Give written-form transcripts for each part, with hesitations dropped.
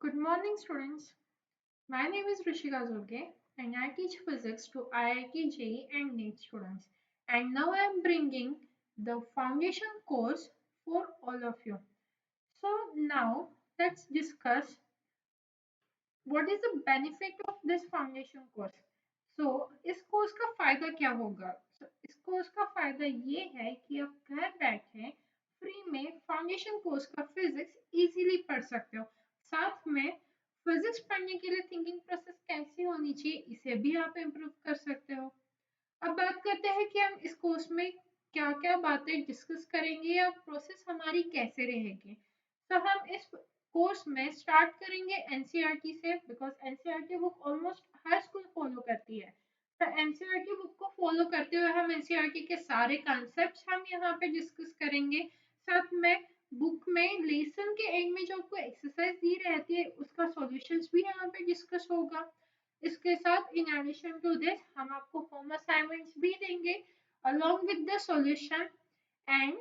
Good morning, students. My name is Rishika Zurge, and I teach physics to IIT JEE and NEET students. And now I am bringing the foundation course for all of you. So now let's discuss what is the benefit of this foundation course. इस course का फायदा क्या होगा? इस course का फायदा ये है कि आप घर बैठे फ्री में फाउंडेशन कोर्स का फिजिक्स इजीली पढ़ सकते हो। साथ में फिजिक्स पढ़ने के लिए थिंकिंग प्रोसेस कैसी होनी चाहिए इसे भी आप इम्प्रूव कर सकते हो। अब बात करते हैं कि हम इस कोर्स में क्या-क्या बातें डिस्कस करेंगे या प्रोसेस हमारी कैसे रहेगी। तो हम इस कोर्स में स्टार्ट करेंगे एनसीईआरटी से because NCERT book almost her school follow करती है। तो एनसीईआरटी बुक को फॉलो करते हुए हम एनसीईआरटी के सारे कॉन्सेप्ट्स हम यहाँ पे डिस्कस करेंगे। साथ में बुक में लेसन के एंड में जो आपको एक्सरसाइज दी रहती है उसका सॉल्यूशंस भी यहाँ पे डिस्कस होगा। इसके साथ इन एडिशन टू दिस हम आपको होम असाइनमेंट्स भी देंगे along with the solution and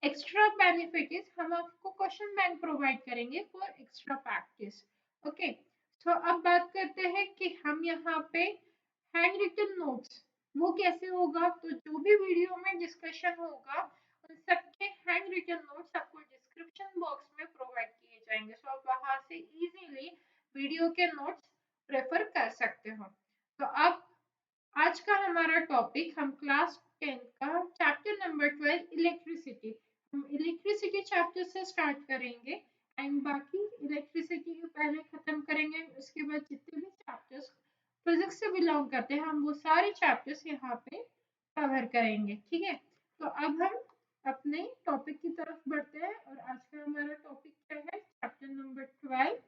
extra benefit is हम आपको क्वेश्चन बैंक प्रोवाइड करेंगे फॉर एक्स्ट्रा प्रैक्टिस। ओके, तो अब बात करते हैं कि हम यहाँ पे हैंड रिटन नोट्स वो कैसे होगा। तो जो भी वीडियो में डिस्कशन होगा उन सबके हैंड रिटन नोट्स आपको डिस्क्रिप्शन बॉक्स में प्रोवाइड किए जाएंगे। सो आप वहां से इजीली वीडियो के नोट्स प्रेफर कर सकते हो। तो अब आज का हमारा टॉपिक हम क्लास 10 का चैप्टर नंबर 12 इलेक्ट्रिसिटी, हम इलेक्ट्रिसिटी चैप्टर से स्टार्ट करेंगे एंड बाकी इलेक्ट्रिसिटी को पहले खत्म करेंगे। उसके बाद जितने भी चैप्टर्स फिजिक्स से बिलोंग करते हैं हम वो सारे चैप्टर्स यहाँ पे कवर करेंगे। ठीक है, तो अब हम अपने टॉपिक की तरफ बढ़ते हैं और आज का हमारा टॉपिक क्या है? Chapter number 12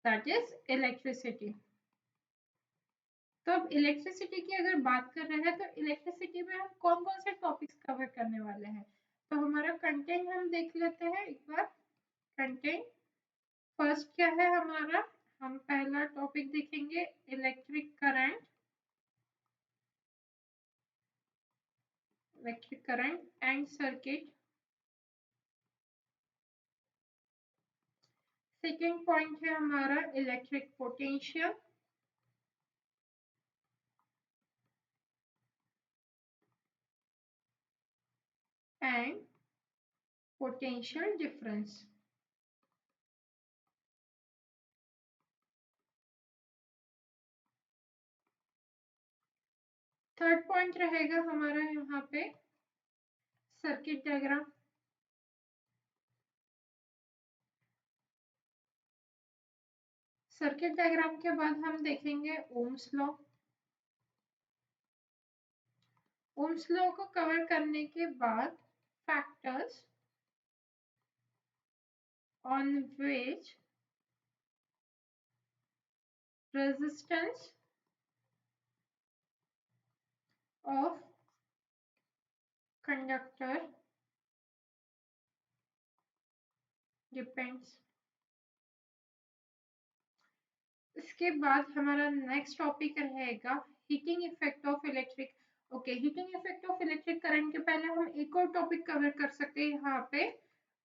that is electricity. तो अब इलेक्ट्रिसिटी की अगर बात कर रहे हैं तो इलेक्ट्रिसिटी में हम कौन कौन से टॉपिक्स कवर करने वाले हैं। तो हमारा कंटेंट हम देख लेते हैं एक बार। कंटेंट फर्स्ट क्या है हमारा, हम पहला टॉपिक देखेंगे electric current and circuit. Second point है हमारा electric potential and potential difference. Third point रहेगा हमारा यहाँ पे सर्किट डायग्राम। सर्किट डायग्राम के बाद हम देखेंगे ओम्स लॉ। ओम्स लॉ को कवर करने के बाद factors on which resistance of conductor depends। इसके बाद हमारा नेक्स्ट टॉपिक रहेगा heating effect of electric. Okay, heating effect of electric current के पहले हम एक और टॉपिक कवर कर सकते हैं यहाँ पे,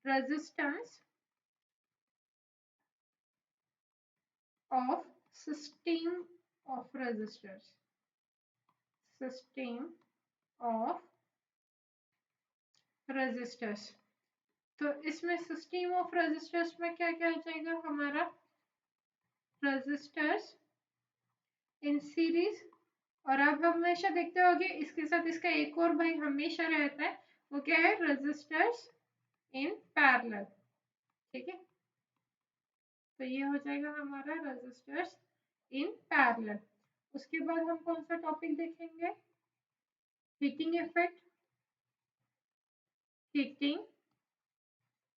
resistance of system of resistors. System of resistors, तो इसमें सिस्टम ऑफ रेजिस्टर्स में क्या क्या आ जाएगा हमारा, रेजिस्टर्स इन सीरीज। और आप हमेशा देखते होंगे इसके साथ इसका एक और भाई हमेशा रहता है, वो क्या है, रेजिस्टर्स इन पैरेलल। ठीक है, तो ये हो जाएगा हमारा रेजिस्टर्स इन पैरेलल। उसके बाद हम कौन सा टॉपिक देखेंगे, heating effect. Heating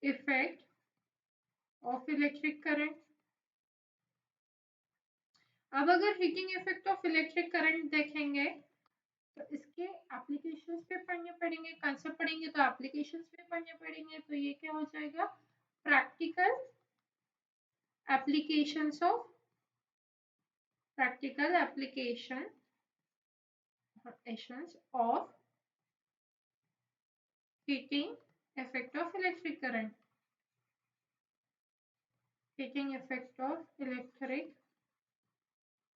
effect of electric current. अब अगर heating effect of electric current देखेंगे तो इसके एप्लीकेशंस पे पढ़ने पड़ेंगे, कंसेप्ट पढ़ेंगे तो एप्लीकेशंस पे पढ़ने पड़ेंगे। तो ये क्या हो जाएगा, practical applications of practical applications of heating effect of electric current। Heating effect of electric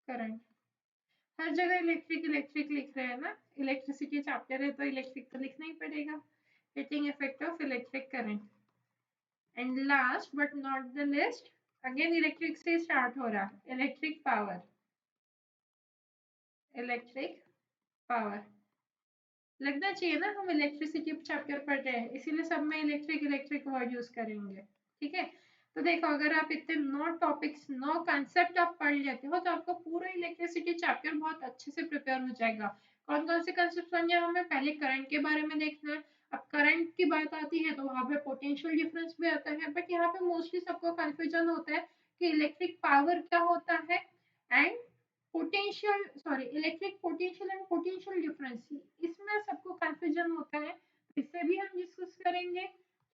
current. हर जगह इलेक्ट्रिक इलेक्ट्रिक लिख रहे हैं ना, इलेक्ट्रिसिटी चैप्टर है तो इलेक्ट्रिक तो लिखना ही पड़ेगा। Heating effect of electric current. And last but not the list, again electric से स्टार्ट हो रहा, इलेक्ट्रिक पावर। इलेक्ट्रिक पावर लगना चाहिए ना, हम इलेक्ट्रिसिटी चैप्टर पढ़ रहे हैं इसीलिए सब में इलेक्ट्रिक इलेक्ट्रिक वर्ड यूज करेंगे। ठीक है, तो देखो अगर आप इतने 9 टॉपिक्स 9 कंसेप्ट आप पढ़ लेते हो तो आपका पूरा इलेक्ट्रिसिटी चैप्टर बहुत अच्छे से प्रिपेयर हो जाएगा। कौन कौन से कंसेप्ट समझे हमें, पहले करंट के बारे में देखना है। अब करंट की बात आती है तो वहां पे पोटेंशियल डिफरेंस भी आता है, बट यहाँ पे मोस्टली सबको कंफ्यूजन होता है कि इलेक्ट्रिक पावर क्या होता है and potential, sorry electric potential and potential difference, इसमें सबको कंफ्यूजन होता है, इससे भी हम डिस्कस करेंगे।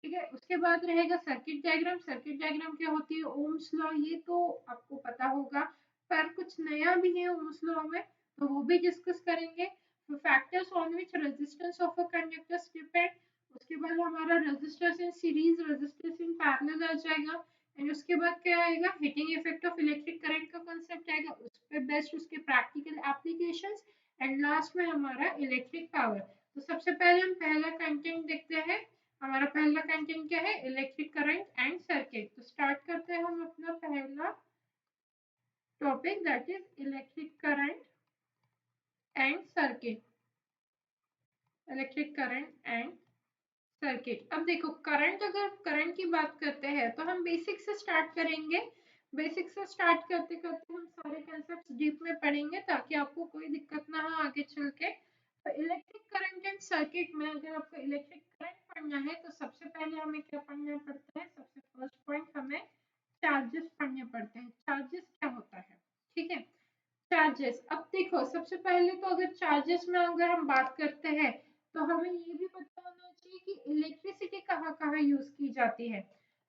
ठीक है, उसके बाद रहेगा सर्किट डायग्राम। सर्किट डायग्राम क्या होती है, ओम्स लॉ, ये तो आपको पता होगा, पर कुछ नया भी है ओम्स लॉ में तो वो भी डिस्कस करेंगे। Factors on which resistance of a conductors depend, उसके बाद हमारा resistors in series resistors in parallel आ जाएगा। एंड उसके बाद क्या आएगा, heating effect of electric current का कांसेप्ट आएगा, उस पे बेस्ट उसके प्रैक्टिकल एप्लीकेशंस। एंड लास्ट में हमारा इलेक्ट्रिक पावर। तो सबसे पहले हम पहला कंटेंट देखते हैं। हमारा पहला कंटेंट क्या है, इलेक्ट्रिक करंट एंड सर्किट। तो स्टार्ट करते हैं हम अपना पहला topic, that is electric current and circuit. Electric current and circuit. अब देखो करंट, अगर करंट की बात करते हैं तो हम बेसिक से स्टार्ट करेंगे। बेसिक से स्टार्ट करते करते हम सारे कंसेप्ट डीप में पढ़ेंगे ताकि आपको कोई दिक्कत ना हो आगे चल के। तो इलेक्ट्रिक करंट एंड सर्किट में अगर आपको इलेक्ट्रिक करंट पढ़ना है तो सबसे पहले हमें क्या पढ़ना पड़ता है, सबसे फर्स्ट पॉइंट हमें चार्जेस पढ़ने पड़ते हैं। चार्जेस क्या होता है, ठीक है, चार्जेस। अब देखो सबसे पहले तो अगर चार्जेस में अगर हम बात करते हैं तो हमें ये भी पता होना चाहिए कि इलेक्ट्रिसिटी कहाँ कहाँ यूज की जाती है।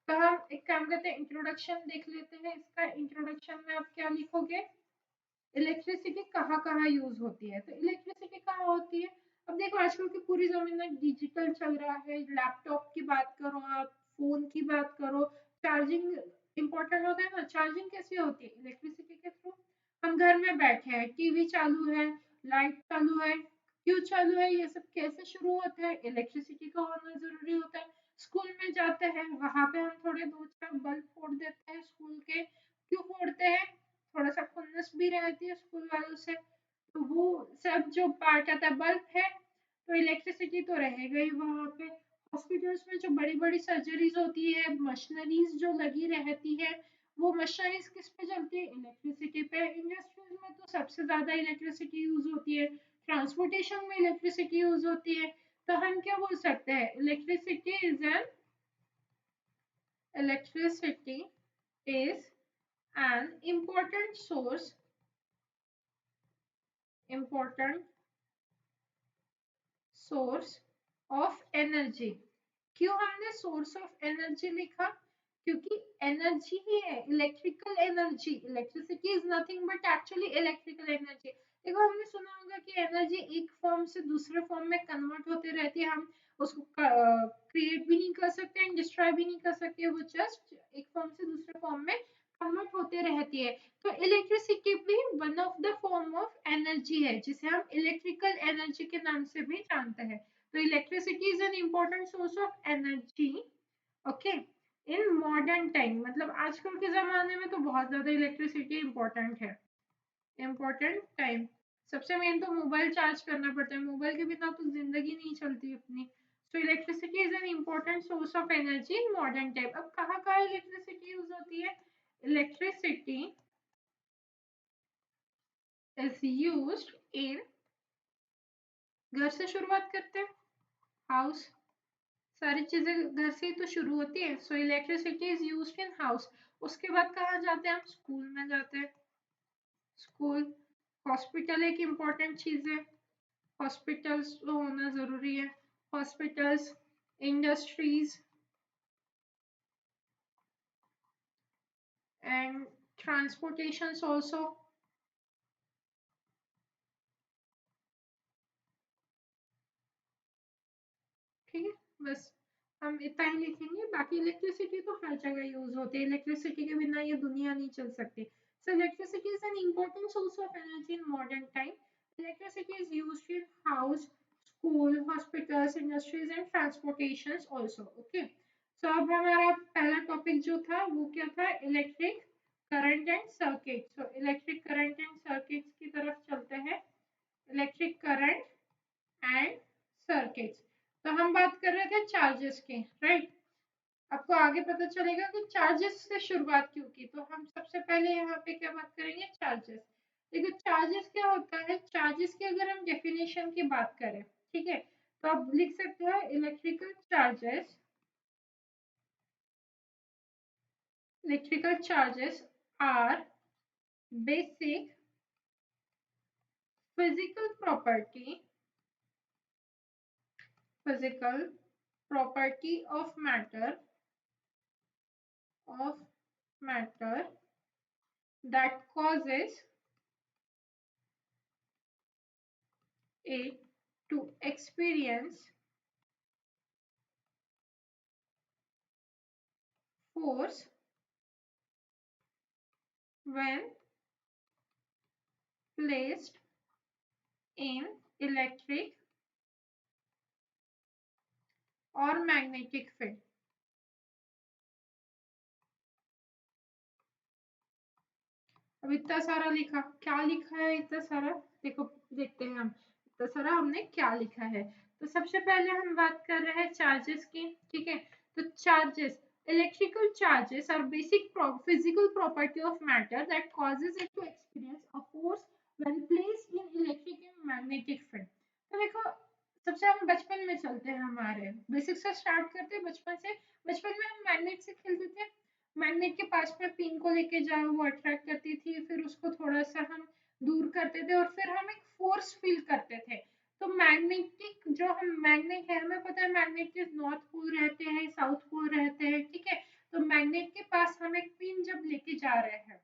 तो हम एक काम करते हैं, इंट्रोडक्शन देख लेते हैं। इसका इंट्रोडक्शन में आप क्या लिखोगे, इलेक्ट्रिसिटी कहाँ कहाँ यूज होती है। तो इलेक्ट्रिसिटी कहाँ होती है, अब देखो आजकल की पूरी जमाना डिजिटल चल रहा है, लैपटॉप की बात करो आप, फोन की बात करो, चार्जिंग इंपॉर्टेंट होता है ना। चार्जिंग कैसे होती है, इलेक्ट्रिसिटी के थ्रू। हम घर में बैठे हैं, टीवी चालू है, लाइट चालू है, क्यों चालू है, ये सब कैसे शुरू होता है, इलेक्ट्रिसिटी का होना जरूरी होता है। स्कूल में जाते हैं, वहां पे हम थोड़े दो चार बल्ब फोड़ देते हैं स्कूल के, क्यों फोड़ते हैं, थोड़ा सा खुन्नस भी रहती है स्कूल वालों से, तो वो सब जो पार्ट आता है बल्ब है, तो इलेक्ट्रिसिटी तो रहेगा ही वहां पे। हॉस्पिटल्स में जो बड़ी बड़ी सर्जरीज होती है, मशीनरीज जो लगी रहती है, वो मशीनरीज किस पे चलती है, इलेक्ट्रिसिटी पे। इंडस्ट्रीज में तो सबसे ज्यादा इलेक्ट्रिसिटी यूज होती है, ट्रांसपोर्टेशन में इलेक्ट्रिसिटी यूज होती है। तो हम क्या बोल सकते हैं, electricity is an important source of energy। क्यों हमने सोर्स ऑफ एनर्जी लिखा, क्योंकि एनर्जी ही है, electrical energy. Electricity is nothing but actually electrical energy. देखो हमने सुना होगा कि एनर्जी एक फॉर्म से दूसरे फॉर्म में कन्वर्ट होते रहती है, हम उसको क्रिएट भी नहीं कर सकते एंड डिस्ट्रॉय भी नहीं कर सकते, वो जस्ट एक फॉर्म से दूसरे फॉर्म में कन्वर्ट होते रहती है। तो इलेक्ट्रिसिटी भी one of the form of energy है जिसे हम इलेक्ट्रिकल एनर्जी के नाम से भी जानते हैं। तो electricity is an important source of energy, okay, in modern time, मतलब आजकल के जमाने में तो बहुत ज्यादा इलेक्ट्रिसिटी इम्पोर्टेंट है। इम्पोर्टेंट टाइम, सबसे मेन तो मोबाइल चार्ज करना पड़ता है, मोबाइल के बिना तो जिंदगी नहीं चलती अपनी। So electricity is an important source of energy in modern time. अब कहाँ कहाँ इलेक्ट्रिसिटी यूज होती है, इलेक्ट्रिसिटी इज यूज्ड इन, घर से शुरुआत करते हैं, हाउस, सारी चीजें घर से ही तो शुरू होती है। So electricity is used in house. उसके बाद कहाँ जाते हैं हम, स्कूल में जाते हैं, स्कूल। हॉस्पिटल एक इम्पोर्टेंट चीज है, हॉस्पिटल्स तो होना जरूरी है, hospitals, industries and transportation also. ठीक है, बस हम इतना ही लिखेंगे। बाकी इलेक्ट्रिसिटी तो हर जगह यूज होती है, इलेक्ट्रिसिटी के बिना ये दुनिया नहीं चल सकती। So electricity is an important source of energy in modern time. Electricity is used in house, school, hospitals, industries and transportations also. Okay. So अब हमारा पहला टॉपिक जो था वो क्या था, electric current and circuit. So electric current and circuits की तरफ चलते हैं। Electric current and circuits. तो हम बात कर रहे थे चार्जेस की, राइट। आपको आगे पता चलेगा कि चार्जेस से शुरुआत क्यों की। तो हम सबसे पहले यहाँ पे क्या बात करेंगे, चार्जेस। देखो चार्जेस क्या होता है, चार्जेस की अगर हम डेफिनेशन की बात करें, ठीक है, तो आप लिख सकते हो electrical charges. Electrical charges are basic physical property, physical property of matter that causes it to experience force when placed in electric or magnetic field। अब इतना सारा लिखा, क्या लिखा है इतना सारा, देखो देखते हैं हम इतना सारा हमने क्या लिखा है। तो सबसे पहले हम बात कर रहे हैं चार्जेस की, ठीक है। तो charges, electrical charges are basic physical property of matter that causes it to experience a force when placed in electric and magnetic field. तो देखो सबसे हम बचपन में चलते हैं, हमारे बेसिक से स्टार्ट करते हैं बचपन से। बचपन में हम मैग्नेट से खेलते थे, मैग्नेट के पास में पिन को लेके जाओ, वो अट्रैक्ट करती थी, फिर उसको थोड़ा सा हम दूर करते थे और फिर हम एक फोर्स फील करते थे। तो मैग्नेटिक जो हम मैग्नेट है, हमें पता है मैग्नेट के नॉर्थ पोल रहते हैं, साउथ पोल रहते हैं, ठीक है। तो मैग्नेट के पास हम एक पिन जब लेके जा रहे हैं,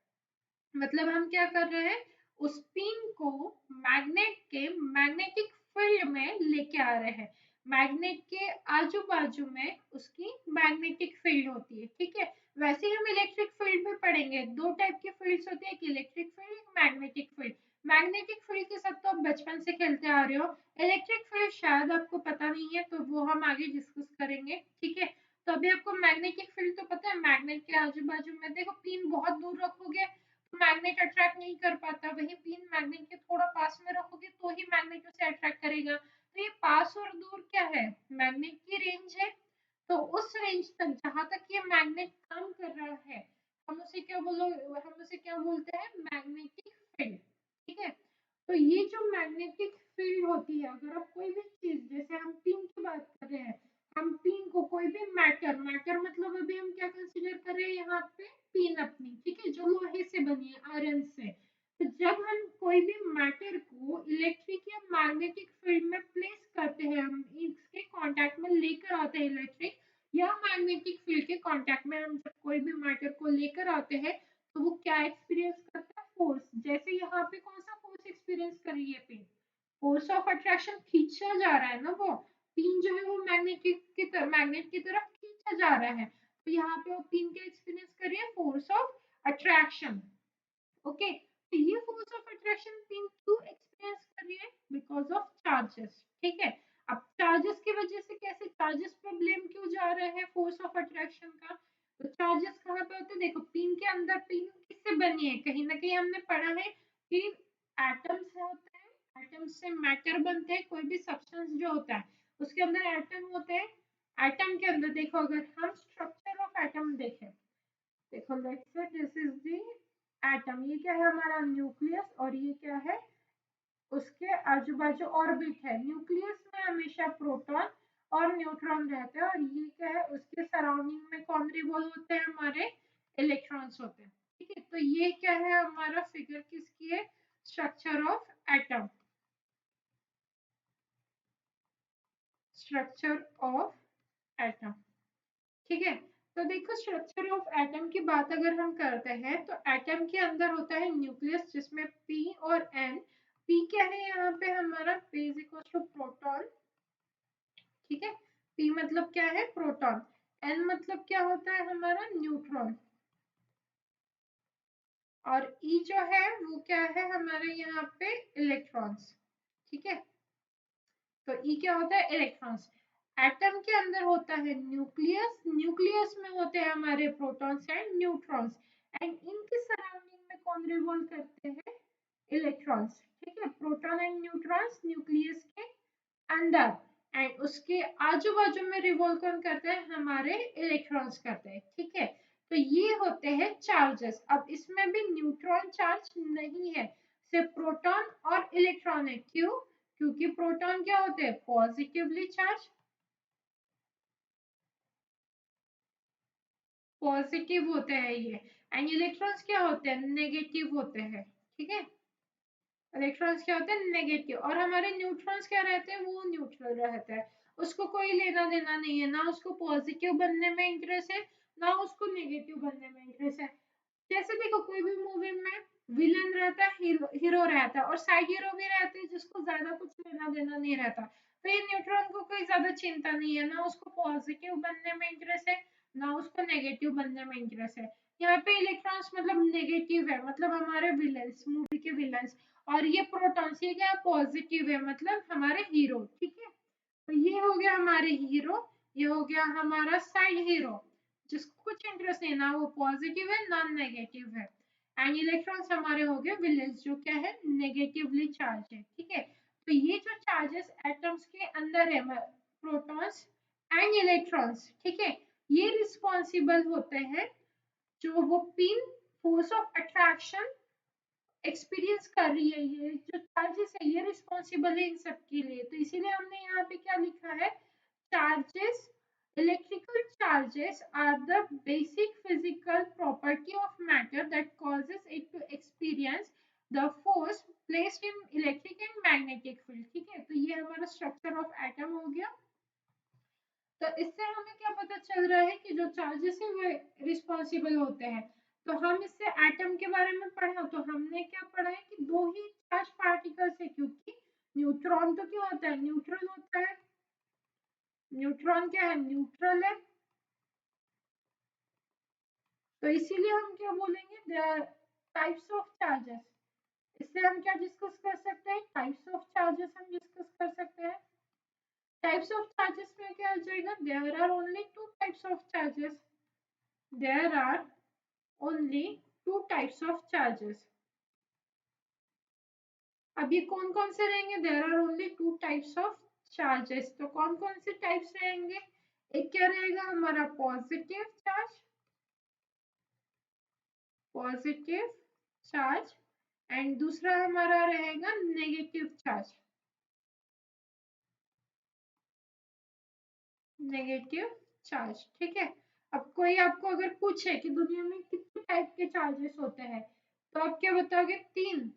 मतलब हम क्या कर रहे हैं, उस पिन को मैग्नेट के मैग्नेटिक फील्ड में लेके आ रहे हैं। मैग्नेट के आजू बाजू में उसकी मैग्नेटिक फील्ड होती है, ठीक है। वैसे ही हम इलेक्ट्रिक फील्ड में पढ़ेंगे, दो टाइप की फील्ड्स होती है, एक इलेक्ट्रिक फील्ड, एक मैग्नेटिक फील्ड। मैग्नेटिक फील्ड के साथ तो आप बचपन से खेलते आ रहे हो, इलेक्ट्रिक फील्ड शायद आपको पता नहीं है, तो वो हम आगे डिस्कस करेंगे, ठीक है। तो अभी आपको मैग्नेटिक फील्ड तो पता है, मैग्नेट के आजू बाजू में देखो पिन बहुत दूर रखोगे मैग्नेट अट्रैक्ट नहीं कर पाता, वही पिन मैग्नेट के थोड़ा पास में रखोगे तो ही मैग्नेट उसे अट्रैक्ट करेगा। तो ये पास और दूर क्या है, मैग्नेट की रेंज है। तो उस रेंज तक जहां तक ये मैग्नेट काम कर रहा है, हम उसे क्या बोलते हैं, मैग्नेटिक फील्ड, ठीक है। तो ये जो मैग्नेटिक फील्ड होती है, अगर आप कोई भी चीज, जैसे हम पिन की बात कर रहे हैं, हम पिन को कोई भी मैटर, मैटर मतलब अभी हम क्या कंसीडर कर रहे हैं यहाँ पे, पिन अपनी, ठीक है, जो लोहे से बनी है, आयरन से। तो जब हम कोई भी मैटर को इलेक्ट्रिक या मैग्नेटिक फील्ड में प्लेस करते हैं, हम इसके कांटेक्ट में लेकर आते हैं इलेक्ट्रिक या मैग्नेटिक फील्ड के कांटेक्ट में, हम जब कोई भी मैटर को लेकर आते हैं, तो वो क्या एक्सपीरियंस करता है, फोर्स। जैसे यहाँ पे कौन सा फोर्स एक्सपीरियंस कर रही है पिन, फोर्स ऑफ अट्रैक्शन, खींचा जा रहा है ना, वो पिन जो है वो मैग्नेटिक की तरफ, मैग्नेट की तरफ खींचा जा रहा है। तो यहाँ पे वो पिन क्या एक्सपीरियंस कर रही है, फोर्स ऑफ अट्रैक्शन। ओके, तो ये फोर्स ऑफ अट्रैक्शन पिन क्यों एक्सपीरियंस कर रही है, बिकॉज ऑफ चार्जेस, ठीक है। अब चार्जेस की वजह से, कैसे चार्जेस पे ब्लेम क्यों जा रहे हैं फोर्स ऑफ अट्रैक्शन का। तो चार्जेस कहाँ पे होते हैं, देखो पिन के अंदर, पिन किससे बनी है, कहीं ना कहीं हमने पढ़ा है कि एटम्स होते हैं, एटम से मैटर बनते हैं, कोई भी सब्सटेंस जो होता है उसके अंदर एटम होते हैं। एटम के अंदर देखो, अगर हम स्ट्रक्चर ऑफ एटम देखें, देखो let's say this is the atom, ये क्या है हमारा न्यूक्लियस, और ये क्या है उसके आजू बाजू ऑर्बिट है। न्यूक्लियस में हमेशा प्रोटॉन और न्यूट्रॉन रहते हैं, और ये क्या है उसके सराउंडिंग में कौन रिवॉल्व होते हैं, हमारे इलेक्ट्रॉन्स होते हैं, ठीक है। तो ये क्या है हमारा फिगर किसकी है, structure of atom, structure of atom, ठीक है। तो देखो स्ट्रक्चर ऑफ एटम की बात अगर हम करते हैं, तो एटम के अंदर होता है न्यूक्लियस, जिसमें पी और एन। पी क्या है यहाँ पे हमारा, P is equal to proton, ठीक है। P मतलब क्या है, प्रोटॉन। N मतलब क्या होता है हमारा, न्यूट्रॉन। और E जो है वो क्या है हमारे यहाँ पे, इलेक्ट्रॉन्स। ठीक है, तो E क्या होता है, इलेक्ट्रॉन्स। एटम के अंदर होता है न्यूक्लियस, न्यूक्लियस में होते हैं हमारे प्रोटॉन्स एंड न्यूट्रॉन्स। एंड इनके सराउंडिंग में कौन रिवॉल्व करते हैं, इलेक्ट्रॉन्स। ठीक है, प्रोटॉन एंड न्यूट्रॉन्स न्यूक्लियस के अंदर, एंड उसके आजू बाजू में रिवॉल्व कौन करते हैं, हमारे इलेक्ट्रॉन्स करते हैं। ठीक है, तो ये होते हैं चार्जेस। अब इसमें भी न्यूट्रॉन चार्ज नहीं है, सिर्फ प्रोटॉन और इलेक्ट्रॉन है। क्यों, क्योंकि प्रोटॉन क्या होते हैं, पॉजिटिवली चार्ज, पॉजिटिव होते हैं ये। एंड इलेक्ट्रॉन्स क्या होते हैं, नेगेटिव होते हैं। ठीक है, इलेक्ट्रॉन्स क्या होते हैं, नेगेटिव। और हमारे न्यूट्रॉन्स क्या रहते हैं, वो न्यूट्रल रहता है, उसको कोई लेना देना नहीं है, ना उसको पॉजिटिव बनने में इंटरेस्ट है, ना उसको नेगेटिव बनने में इंटरेस्ट है। जैसे देखो, कोई भी मूवी में विलन रहता है, हीरो रहता है, और साइड हीरो भी रहते हैं जिसको ज्यादा कुछ लेना देना नहीं रहता। तो ये न्यूट्रॉन को कोई ज्यादा चिंता नहीं है, ना उसको पॉजिटिव बनने में इंटरेस्ट है, ना उसको नेगेटिव बनने में इंटरेस्ट है। यहाँ पे इलेक्ट्रॉन्स मतलब नेगेटिव है, मतलब हमारे विलन्स, मूवी के विलन्स। और ये प्रोटॉन्स, ये क्या पॉजिटिव है, मतलब हमारे हीरो। ठीक है, तो ये हो गया हमारे हीरो, ये हो गया हमारा साइड हीरो, जिसको कुछ इंटरेस्ट नहीं, ना वो पॉजिटिव है ना नेगेटिव है। एंड इलेक्ट्रॉन्स हमारे हो गए विलेंस, जो क्या है, नेगेटिवली चार्ज है। ठीक है, तो ये जो चार्जेस एटम्स के अंदर है, प्रोटॉन्स एंड इलेक्ट्रॉन्स, ठीक है, ये रिस्पॉन्सिबल होते हैं, जो वो pin force of attraction experience कर रही है, ये जो चार्जेस है ये रिस्पॉन्सिबल है इन सब के लिए। तो इसीलिए हमने यहाँ पे क्या लिखा है, charges, electrical charges are the basic physical property of matter that causes it to experience the force placed in electric and magnetic field। ठीक है, तो ये हमारा स्ट्रक्चर ऑफ एटम हो गया। तो इससे हमें क्या पता चल रहा है कि जो चार्जेस है वो रिस्पॉन्सिबल होते हैं। तो हम इससे एटम के बारे में पढ़ा, तो हमने क्या पढ़ा है कि दो ही चार्ज पार्टिकल्स है, क्योंकि न्यूट्रॉन तो क्या होता है, न्यूट्रल होता है। न्यूट्रॉन क्या है, न्यूट्रल है। तो इसीलिए हम क्या बोलेंगे, टाइप्स ऑफ चार्जेस। इससे हम क्या डिस्कस कर सकते हैं, टाइप्स ऑफ चार्जेस हम डिस्कस कर सकते हैं। टाइप्स ऑफ चार्जेस में क्या आ जाएगा, there are only two types of charges, there are only two types of charges. अभी कौन कौन से रहेंगे, there are only two types of charges. तो कौन कौन से टाइप्स रहेंगे, एक क्या रहेगा हमारा positive charge, positive charge, and दूसरा हमारा रहेगा नेगेटिव चार्ज, नेगेटिव चार्ज। ठीक है, अब कोई आपको अगर पूछे कि दुनिया में कितने टाइप के चार्जेस होते हैं, तो आप क्या बताओगे, तीन।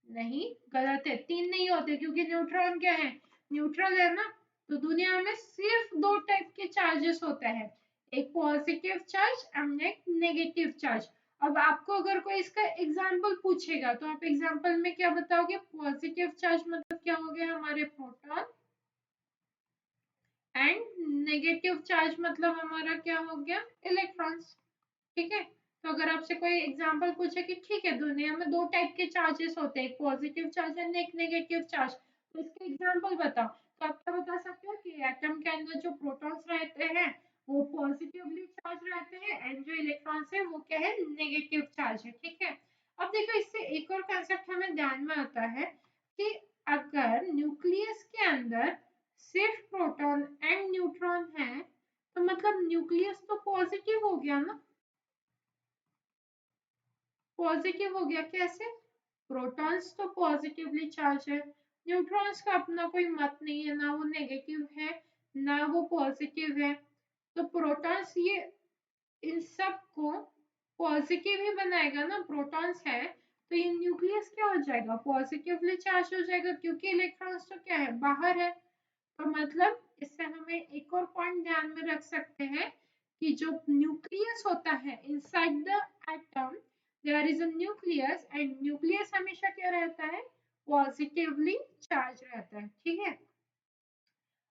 नहीं, गलत है, तीन नहीं होते, क्योंकि न्यूट्रॉन क्या है, न्यूट्रल है ना। तो दुनिया में सिर्फ दो टाइप के चार्जेस होते हैं, एक पॉजिटिव चार्ज एंड एक नेगेटिव चार्ज। अब आपको अगर कोई इसका एग्जांपल पूछेगा, तो आप एग्जांपल में क्या बताओगे, पॉजिटिव चार्ज मतलब क्या हो गया, हमारे प्रोटॉन, एंड नेगेटिव चार्ज मतलब हमारा क्या हो गया, इलेक्ट्रॉन्स। ठीक है, तो अगर आपसे कोई एग्जांपल पूछे कि ठीक है, दुनिया में दो टाइप के चार्जेस होते हैं, एक पॉजिटिव चार्ज एंड एक नेगेटिव चार्ज, तो इसके एग्जांपल बताओ। तो आप क्या बता सकते हो कि एटम के अंदर जो प्रोटॉन्स रहते हैं वो पॉजिटिवली चार्ज रहते हैं, एंड जो इलेक्ट्रॉन्स है वो क्या है, नेगेटिव चार्ज है। ठीक है, अब देखो, इससे एक और कंसेप्ट हमें ध्यान में आता है कि अगर न्यूक्लियस के अंदर सिर्फ प्रोटॉन एंड न्यूट्रॉन है, तो मतलब न्यूक्लियस तो पॉजिटिव हो गया ना, पॉजिटिव हो गया कैसे, प्रोटॉन्स तो पॉजिटिवली चार्ज है, न्यूट्रॉन्स का अपना कोई मत नहीं है, ना वो नेगेटिव है ना वो पॉजिटिव है। तो प्रोटॉन्स ये इन सब को पॉजिटिव ही बनाएगा ना, प्रोटॉन्स है, तो ये न्यूक्लियस क्या हो जाएगा, पॉजिटिवली चार्ज हो जाएगा, क्योंकि इलेक्ट्रॉन्स तो क्या है, बाहर है। तो मतलब इससे हमें एक और पॉइंट ध्यान में रख सकते हैं कि जो न्यूक्लियस होता है inside the atom, there is a nucleus, and nucleus हमेशा क्या रहता है, पॉजिटिवली चार्ज रहता है। ठीक है,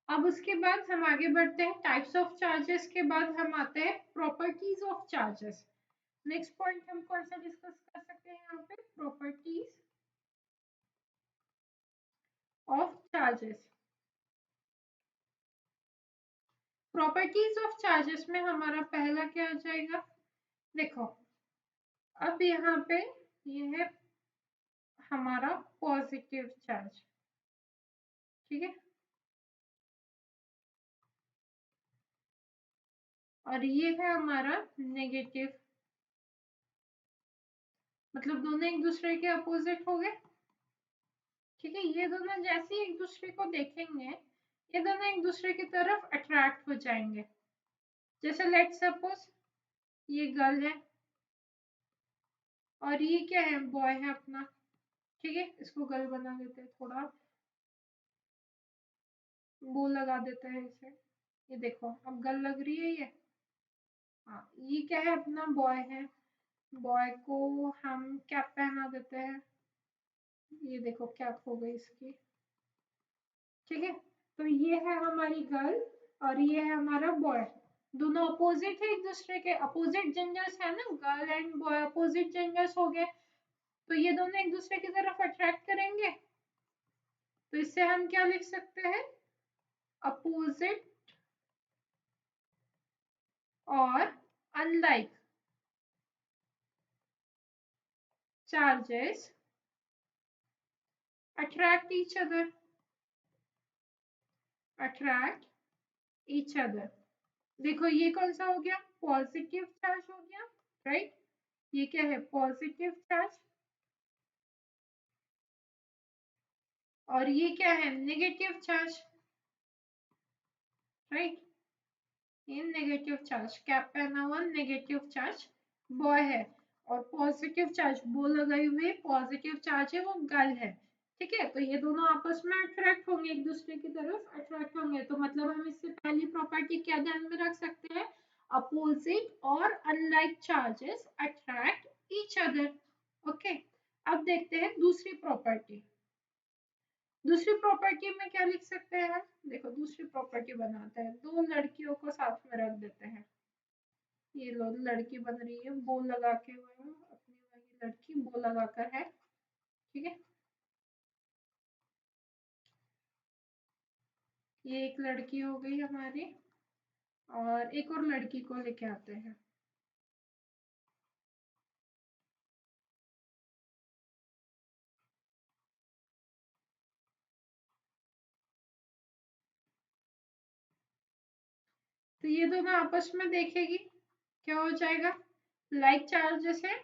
अब उसके बाद हम आगे बढ़ते हैं टाइप्स ऑफ चार्जेस के बाद हम आते हैं properties of charges. Next point हम कौन सा डिस्कस कर सकते हैं यहाँ पे, properties of charges. Properties of charges में हमारा पहला क्या आ जाएगा, देखो अब यहाँ पे ये है हमारा पॉजिटिव चार्ज, ठीक है, और ये है हमारा नेगेटिव, मतलब दोनों एक दूसरे के अपोजिट हो गए, ठीक है। ये दोनों जैसे एक दूसरे को देखेंगे ये दोनों एक दूसरे की तरफ अट्रैक्ट हो जाएंगे। जैसे लेट सपोज ये गर्ल है और ये क्या है, बॉय है अपना, ठीक है। इसको गर्ल बना देते हैं, थोड़ा वो लगा देते हैं इसे, ये देखो अब गर्ल लग रही है ये। हाँ ये क्या है, अपना बॉय है, बॉय को हम कैप पहना देते हैं, ये देखो कैप हो गई इसकी, ठीक है। तो ये है हमारी गर्ल और ये है हमारा बॉय, दोनों अपोजिट है एक दूसरे के, अपोजिट जेंडर्स है ना, girl and boy opposite genders हो गए, तो ये दोनों एक दूसरे की तरफ अट्रैक्ट करेंगे। तो इससे हम क्या लिख सकते हैं, अपोजिट और unlike charges attract each other, attract each other. देखो ये कौन सा हो गया, पॉजिटिव चार्ज हो गया, राइट। ये क्या है, पॉजिटिव चार्ज, और ये क्या है, नेगेटिव चार्ज, राइट। ये नेगेटिव चार्ज, कैप पहना हुआ नेगेटिव चार्ज बॉय है, और पॉजिटिव चार्ज वो लगाई हुई पॉजिटिव चार्ज है वो गर्ल है, ठीक है। तो ये दोनों आपस में अट्रैक्ट होंगे, एक दूसरे की तरफ अट्रैक्ट होंगे, तो मतलब हम इससे पहली प्रॉपर्टी क्या ध्यान में रख सकते हैं, अपोजिट और unlike charges attract each other, okay. अब देखते हैं दूसरी प्रॉपर्टी। दूसरी प्रॉपर्टी में क्या लिख सकते हैं, देखो दूसरी प्रॉपर्टी बनाते हैं, दो लड़कियों को साथ में रख देते हैं, ये लो लड़की बन रही है, बो लगा के वो अपनी वही लड़की बो लगा कर है, ठीक है। ये एक लड़की हो गई हमारी, और एक और लड़की को लेके आते हैं, तो ये दोनों आपस में देखेगी, क्या हो जाएगा, लाइक चार्जेस है,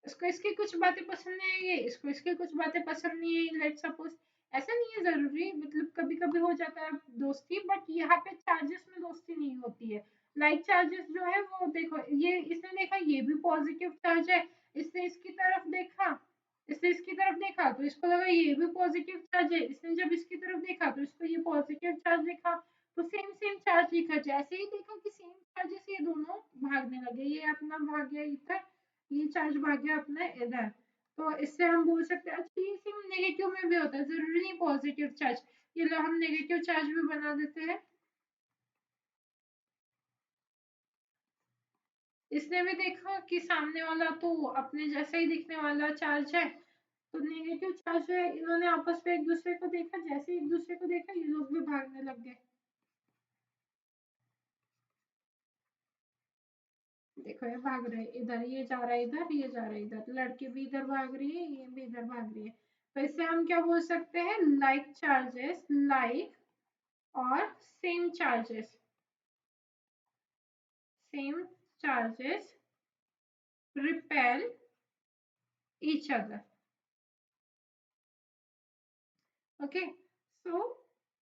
इसको इसकी कुछ बातें पसंद नहीं आएगी, इसको इसकी कुछ बातें पसंद नहीं आई, लेट सपोज, ऐसा नहीं है जरूरी, मतलब कभी कभी हो जाता है दोस्ती, बट यहाँ पे चार्जेस में दोस्ती नहीं होती है। लाइक चार्जेस जो है वो देखो, ये इसने देखा ये भी पॉजिटिव चार्ज है, इसने इसकी तरफ देखा, इसने इसकी तरफ देखा तो इसको लगा ये भी पॉजिटिव चार्ज है, इसने जब इसकी तरफ देखा तो इसको ये पॉजिटिव चार्ज देखा, तो सेम सेम चार्ज लिखा, जैसे ही देखा कि सेम चार्जेस, ये दोनों भागने लगे, ये अपना भाग गया इधर, ये चार्ज भाग गया अपना इधर। तो इससे हम बोल सकते हैं, अच्छा ये सेम नेगेटिव में भी होता है, जरूरी नहीं पॉजिटिव चार्ज, ये लो हम नेगेटिव चार्ज भी बना देते हैं। इसने भी देखा कि सामने वाला तो अपने जैसा ही दिखने वाला चार्ज है, तो नेगेटिव चार्ज है, इन्होंने आपस में एक दूसरे को देखा, जैसे एक दूसरे को देखा ये लोग भी भागने लग गए। देखो ये भाग रहे इधर, ये जा रहा है इधर, ये जा रहा है इधर, लड़की भी इधर भाग रही है, ये भी इधर भाग रही है, तो इससे हम क्या बोल सकते हैं, लाइक चार्जेस, लाइक और same charges, same charges repel each other, okay. So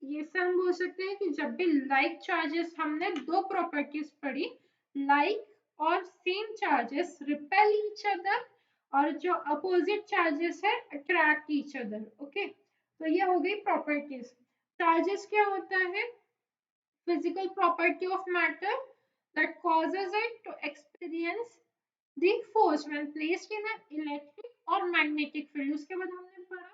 ये से हम बोल सकते हैं कि जब भी लाइक चार्जेस, हमने दो प्रॉपर्टीज पढ़ी, लाइक और same charges repel each other, और जो अपोजिट चार्जेस है अट्रैक्ट ईच अदर, ओके। तो ये हो गई प्रॉपर्टीज। चार्जेस क्या होता है, physical property of matter that causes it to experience the force when placed in an electric or magnetic field। उसके बाद हमने पढ़ा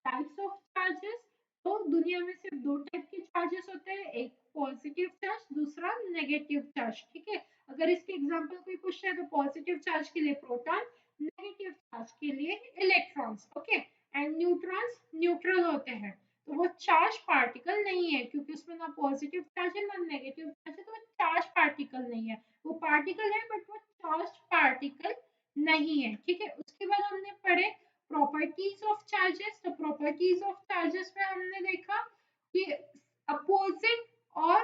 types of charges, तो दुनिया में सिर्फ दो टाइप के चार्जेस होते हैं, एक पॉजिटिव चार्ज, दूसरा नेगेटिव चार्ज। ठीक है, अगर इसके एग्जांपल कोई पूछे तो पॉजिटिव चार्ज के लिए प्रोटॉन, नेगेटिव चार्ज के लिए electrons. Okay, and neutrons neutral होते हैं, तो वो चार्ज पार्टिकल नहीं है, क्योंकि उसमें ना पॉजिटिव चार्ज है ना नेगेटिव चार्ज है, तो वो चार्ज पार्टिकल नहीं है। वो पार्टिकल है बट वो चार्ज पार्टिकल नहीं है। ठीक है, उसके बाद हमने पढ़े प्रॉपर्टीज ऑफ चार्जेस। तो प्रॉपर्टीज ऑफ चार्जेस में हमने देखा कि अपोजिट और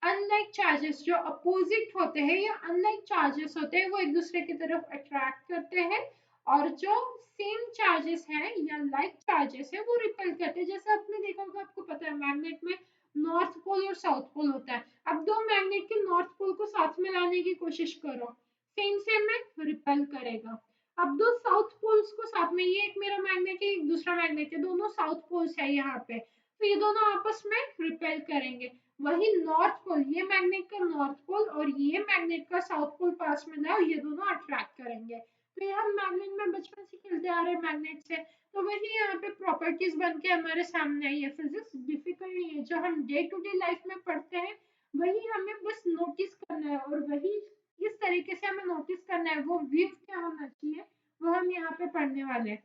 अनलाइक चार्जेस, जो अपोजिट होते हैं या अनलाइक चार्जेस होते हैं, वो एक दूसरे की तरफ अट्रैक्ट करते हैं, और जो सेम चार्जेस हैं या लाइक चार्जेस है वो रिपेल करते हैं। जैसे आपने देखा होगा, आपको पता है मैग्नेट में नॉर्थ पोल और साउथ पोल होता है। अब दो मैग्नेट के नॉर्थ पोल को साथ में लाने की कोशिश करो, सेम सेम में रिपेल करेगा। अब दो साउथ पोल्स को साथ में, ये एक मेरा मैग्नेट है, एक दूसरा मैग्नेट है, दोनों साउथ पोल्स है यहाँ पे, तो ये दोनों आपस में रिपेल करेंगे। वही नॉर्थ पोल, ये मैग्नेट का नॉर्थ पोल और ये मैग्नेट का साउथ पोल पास में लाओ, ये दोनों अट्रैक्ट करेंगे। तो ये हम मैग्नेट में बचपन से खेलते आ रहे हैं मैग्नेट से, तो वही यहाँ पे प्रॉपर्टीज बन के हमारे सामने आई है। फिजिक्स डिफिकल्ट नहीं है, जो हम डे टू डे लाइफ में पढ़ते हैं वही हमें बस नोटिस करना है, और वही किस तरीके से हमें नोटिस करना है, वो व्यू क्या होना चाहिए, वो हम यहाँ पे पढ़ने वाले हैं।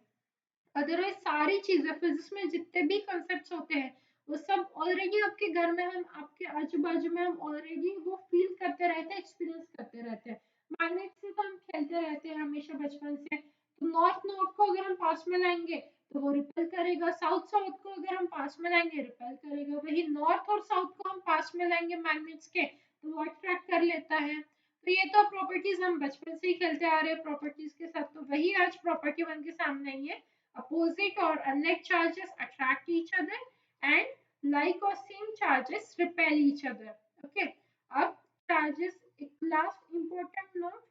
अदरवाइज सारी चीजें फिजिक्स में जितने भी कॉन्सेप्ट्स होते हैं वो सब ऑलरेडी आपके घर में, हम आपके आजू बाजू में हम ऑलरेडी वो फील करते रहते हैं, एक्सपीरियंस करते रहते हैं। मैग्नेट से तो हम खेलते रहते हैं हमेशा बचपन से। तो नॉर्थ नॉर्थ को अगर हम पास में लाएंगे तो वो रिपेल करेगा, साउथ साउथ को अगर हम पास में लाएंगे रिपेल करेगा, वही नॉर्थ और साउथ को हम पास में लाएंगे मैग्नेट्स के तो वो अट्रैक्ट कर लेता है। तो ये तो प्रॉपर्टीज हम बचपन से ही खेलते आ रहे हैं प्रॉपर्टीज के साथ, तो वही आज प्रॉपर्टी बन के सामने आई है। Opposite or unlike charges attract each other and like or same charges repel each other. Okay. अब charges, एक last important note,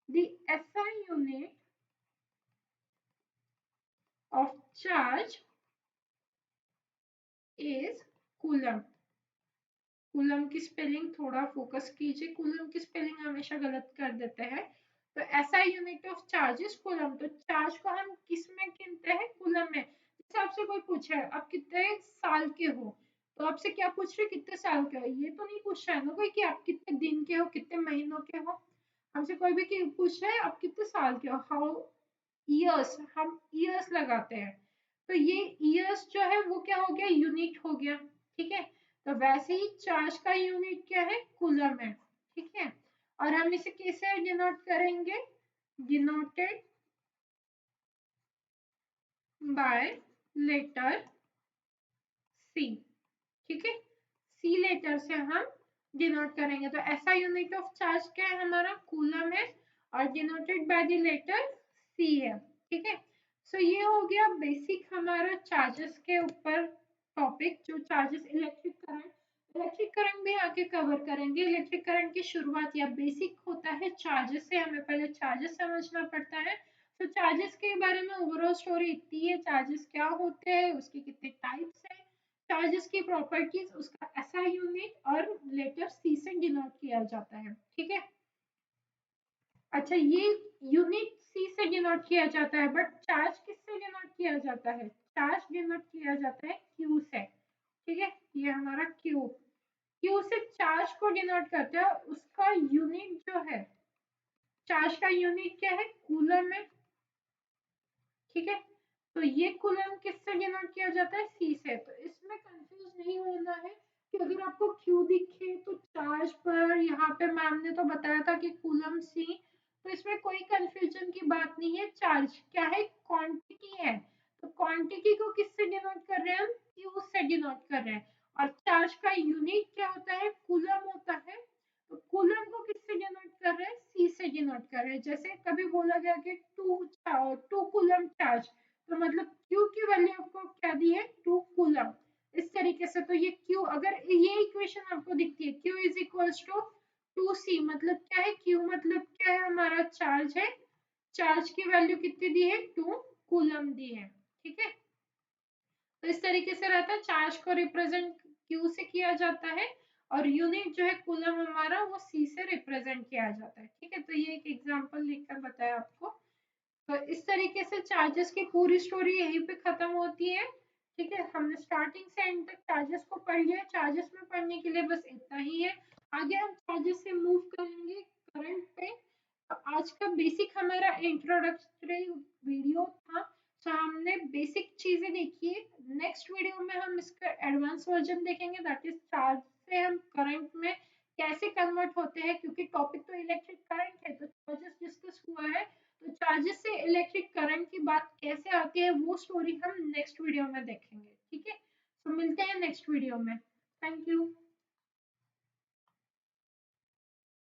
the SI unit of charge is coulomb. Coulomb की स्पेलिंग थोड़ा फोकस कीजिए, coulomb की spelling हमेशा गलत कर देते हैं। तो ऐसा unit of charge is coulomb. तो चार्ज को हम किस में गिनते हैं? कूलम में। जैसे आपसे कोई पूछे आप कितने साल के हो, तो आपसे क्या पूछ रहे कितने साल के हो, ये तो नहीं पूछ रहा है ना कोई कि आप कितने दिन के हो, कितने महीनों के हो। हमसे कोई भी पूछ रहा है आप कितने साल के हो, हाउ ईयर्स, हम ईयर्स लगाते हैं। तो ये ईयर्स जो है वो क्या हो गया, यूनिट हो गया। ठीक है, तो वैसे ही चार्ज का यूनिट क्या है, कूलम है। ठीक है, और हम इसे कैसे डिनोट करेंगे, डिनोटेड बाय लेटर सी। ठीक है, सी लेटर से हम डिनोट करेंगे। तो ऐसा यूनिट ऑफ चार्ज क्या है हमारा, कूलम है, और डिनोटेड बाय द लेटर सी है। ठीक है, सो ये हो गया बेसिक हमारा चार्जेस के ऊपर टॉपिक, जो charges electric current, electric current भी आगे कवर करेंगे। इलेक्ट्रिक करंट की शुरुआत या बेसिक होता है चार्जेस से, हमें पहले चार्जेस समझना पड़ता है। तो चार्जेस के बारे में ओवरऑल स्टोरी इतनी है, चार्जेस क्या होते हैं, उसके कितने टाइप्स हैं, चार्जेस की प्रॉपर्टीज, उसका एसआई यूनिट और लेटर सी से डिनोट किया जाता है। ठीक है, अच्छा ये यूनिट सी से डिनोट किया जाता है, बट चार्ज किससे डिनोट किया जाता है, चार्ज डिनोट किया जाता है क्यू से। ठीक है, ये हमारा क्यू, क्यू से चार्ज को डिनोट करते हैं, उसका यूनिट जो है, चार्ज का यूनिट क्या है, कूलम में। ठीक है, तो ये कूलम किससे डिनोट किया जाता है, सी से। तो इसमें कंफ्यूज नहीं होना है कि अगर आपको क्यू दिखे तो चार्ज पर, यहाँ पे मैम ने तो बताया था कि कूलम सी, तो इसमें कोई कंफ्यूजन की बात नहीं है। चार्ज क्या है, क्वांटिटी है, तो क्वांटिटी को किससे डिनोट कर रहे हैं हम, क्यू से डिनोट कर रहे हैं। और चार्ज का यूनिट क्या होता है, कूलम होता है। तो कूलम को किससे डिनोट कर रहे हैं, सी से डिनोट कर रहे हैं। जैसे कभी बोला गया कि टू कूलम चार्ज, तो मतलब क्यू की वैल्यू आपको क्या दी है, टू कूलम। इस तरीके से, तो ये क्यू, अगर ये इक्वेशन आपको दिखती है, Q is equals to two C, मतलब क्या है, क्यू मतलब क्या है, हमारा चार्ज है, चार्ज की वैल्यू कितनी दी है, टू कूलम दी है। ठीक है, तो इस तरीके से रहता है, चार्ज को रिप्रेजेंट क्यू से किया जाता है, और यूनिट जो है कूलम हमारा, वो सी से रिप्रेजेंट किया जाता है। ठीक है, तो ये एक एग्जांपल लिखकर बताया आपको। तो इस तरीके से चार्जेस की पूरी स्टोरी यहीं पे खत्म होती है। ठीक है, हमने स्टार्टिंग से एंड तक चार्जेस को पढ़ लिया। चार्जेस में पढ़ने के लिए बस इतना ही है। आगे हम चार्जेस से मूव करेंगे करंट पे। आज का बेसिक हमारा इंट्रोडक्टरी वीडियो था। सो हमने बेसिक चीजें देखी है। नेक्स्ट वीडियो में हम इसका एडवांस वर्जन देखेंगे, दैट इज चार्ज से हम करंट में कैसे कन्वर्ट होते हैं, क्योंकि टॉपिक तो इलेक्ट्रिक करंट है तो चार्जेस डिस्कस हुआ है। तो चार्जेस से इलेक्ट्रिक करंट की बात कैसे आती है वो स्टोरी हम नेक्स्ट वीडियो में देखेंगे। ठीक है, तो मिलते हैं नेक्स्ट वीडियो में। Thank you.